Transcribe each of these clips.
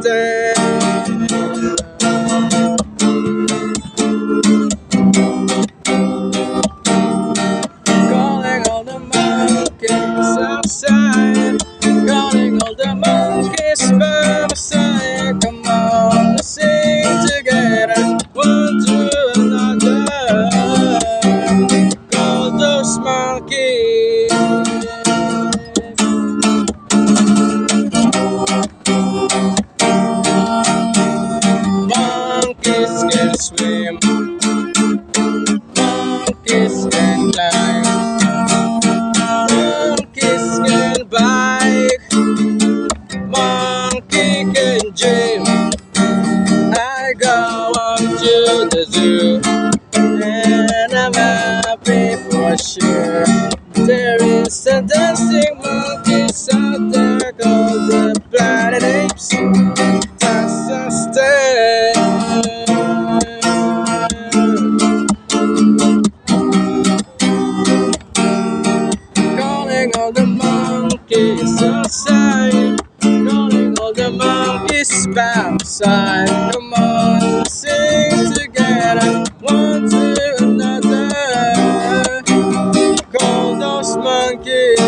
stand. Calling all the monkeys outside, calling all the monkeys by my side. Come on, let's sing together, one to another. Call those monkeys. Monkeys can swim, monkeys can climb, monkeys can bike, monkey can dream. I go up to the zoo, and I'm happy for sure. There is a dancing monkeys out there called the Planet Apes. That's a step. Calling all the monkeys outside, calling all the monkeys by my side. Come on, let's sing together, one to another. Call those monkeys.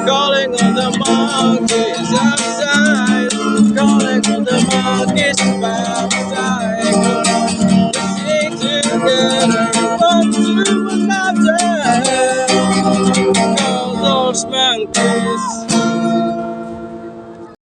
Calling all the monkeys outside, calling all the monkeys by my side. Come on, let's sing together, one to another. Call those monkeys.